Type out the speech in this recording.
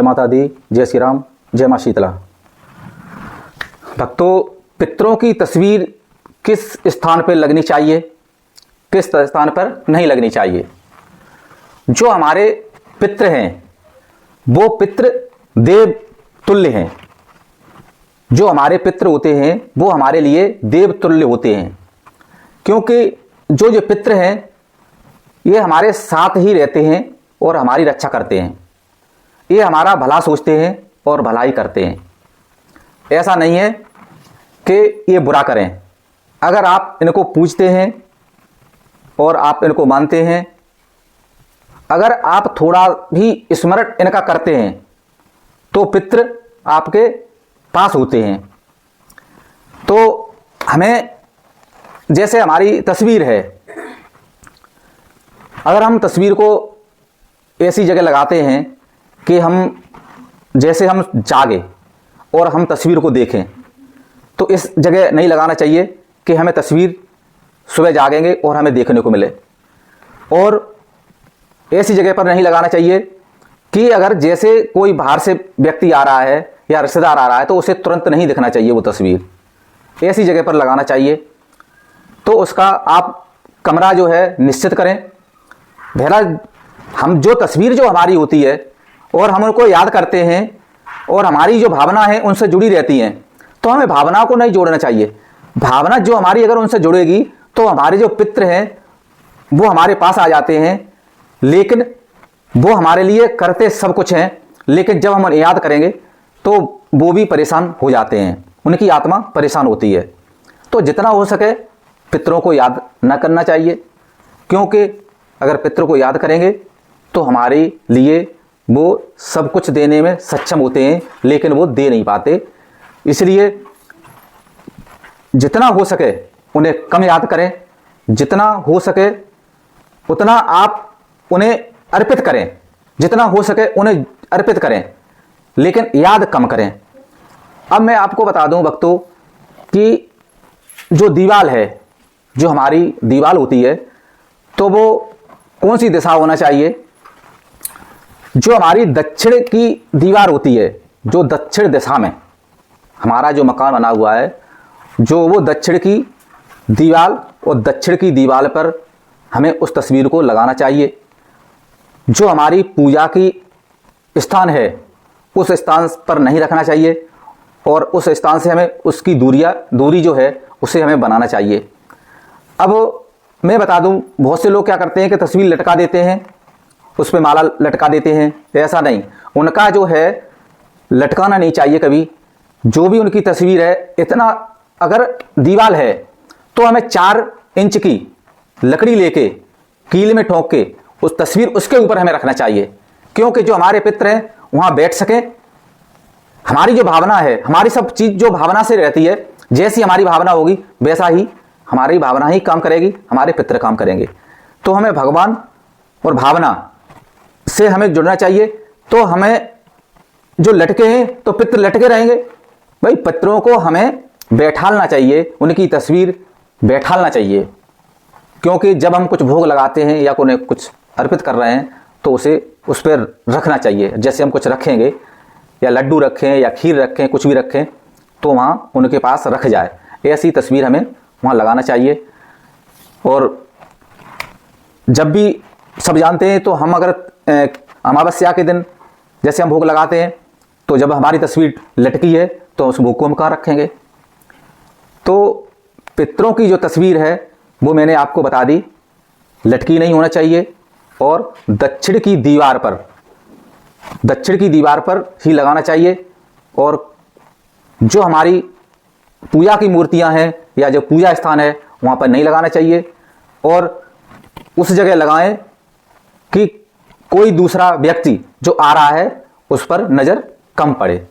जय माता दी, जय श्री राम, जय माँ शीतला। भक्तों, पितरों की तस्वीर किस स्थान पर लगनी चाहिए, किस स्थान पर नहीं लगनी चाहिए। जो हमारे पितृ हैं वो पितृ देव तुल्य हैं। जो हमारे पितृ होते हैं वो हमारे लिए देव तुल्य होते हैं, क्योंकि जो पितृ हैं ये हमारे साथ ही रहते हैं और हमारी रक्षा करते हैं। ये हमारा भला सोचते हैं और भलाई करते हैं। ऐसा नहीं है कि ये बुरा करें। अगर आप इनको पूजते हैं और आप इनको मानते हैं, अगर आप थोड़ा भी स्मरण इनका करते हैं तो पितृ आपके पास होते हैं। तो हमें, जैसे हमारी तस्वीर है, अगर हम तस्वीर को ऐसी जगह लगाते हैं कि जैसे हम जागे और हम तस्वीर को देखें, तो इस जगह नहीं लगाना चाहिए कि हमें तस्वीर सुबह जागेंगे और हमें देखने को मिले। और ऐसी जगह पर नहीं लगाना चाहिए कि अगर जैसे कोई बाहर से व्यक्ति आ रहा है या रिश्तेदार आ रहा है तो उसे तुरंत नहीं दिखना चाहिए वो तस्वीर। ऐसी जगह पर लगाना चाहिए। तो उसका आप कमरा जो है निश्चित करें। पहला, हम जो तस्वीर जो हमारी होती है और हम उनको याद करते हैं और हमारी जो भावना है उनसे जुड़ी रहती हैं, तो हमें भावना को नहीं जोड़ना चाहिए। भावना जो हमारी अगर उनसे जुड़ेगी तो हमारे जो पितृ हैं वो हमारे पास आ जाते हैं, लेकिन वो हमारे लिए करते सब कुछ हैं, लेकिन जब हम याद करेंगे तो वो भी परेशान हो जाते हैं, उनकी आत्मा परेशान होती है। तो जितना हो सके पितरों को याद न करना चाहिए, क्योंकि अगर पितरों को याद करेंगे तो हमारे लिए वो सब कुछ देने में सक्षम होते हैं, लेकिन वो दे नहीं पाते। इसलिए जितना हो सके उन्हें कम याद करें, जितना हो सके उतना आप उन्हें अर्पित करें, जितना हो सके उन्हें अर्पित करें, लेकिन याद कम करें। अब मैं आपको बता दूं भक्तों कि जो दीवाल है, जो हमारी दीवाल होती है, तो वो कौन सी दिशा होना चाहिए। जो हमारी दक्षिण की दीवार होती है, जो दक्षिण दिशा में हमारा जो मकान बना हुआ है, जो वो दक्षिण की दीवार, और दक्षिण की दीवार पर हमें उस तस्वीर को लगाना चाहिए। जो हमारी पूजा की स्थान है उस स्थान पर नहीं रखना चाहिए, और उस स्थान से हमें उसकी दूरी जो है उसे हमें बनाना चाहिए। अब मैं बता दूं, बहुत से लोग क्या करते हैं कि तस्वीर लटका देते हैं, उस पर माला लटका देते हैं। ऐसा नहीं, उनका जो है लटकाना नहीं चाहिए कभी। जो भी उनकी तस्वीर है, इतना अगर दीवार है तो हमें 4 इंच की लकड़ी लेके कील में ठोक के उस तस्वीर उसके ऊपर हमें रखना चाहिए, क्योंकि जो हमारे पितृ हैं वहां बैठ सके। हमारी जो भावना है, हमारी सब चीज जो भावना से रहती है, जैसी हमारी भावना होगी वैसा ही हमारी भावना ही काम करेगी, हमारे पितृ काम करेंगे। तो हमें भगवान और भावना से हमें जुड़ना चाहिए। तो हमें जो लटके हैं तो पितृ लटके रहेंगे। भाई, पितरों को हमें बैठालना चाहिए, उनकी तस्वीर बैठालना चाहिए, क्योंकि जब हम कुछ भोग लगाते हैं या उन्हें कुछ अर्पित कर रहे हैं तो उसे उस पर रखना चाहिए। जैसे हम कुछ रखेंगे, या लड्डू रखें या खीर रखें, कुछ भी रखें, तो वहाँ उनके पास रख जाए, ऐसी तस्वीर हमें वहाँ लगाना चाहिए। और जब भी सब जानते हैं, तो हम अगर अमावस्या के दिन जैसे हम भोग लगाते हैं, तो जब हमारी तस्वीर लटकी है तो उस भोग को हम कहाँ रखेंगे। तो पितरों की जो तस्वीर है वो मैंने आपको बता दी, लटकी नहीं होना चाहिए, और दक्षिण की दीवार पर ही लगाना चाहिए। और जो हमारी पूजा की मूर्तियां हैं या जो पूजा स्थान है वहां पर नहीं लगाना चाहिए, और उस जगह लगाएं कि कोई दूसरा व्यक्ति जो आ रहा है उस पर नजर कम पड़े।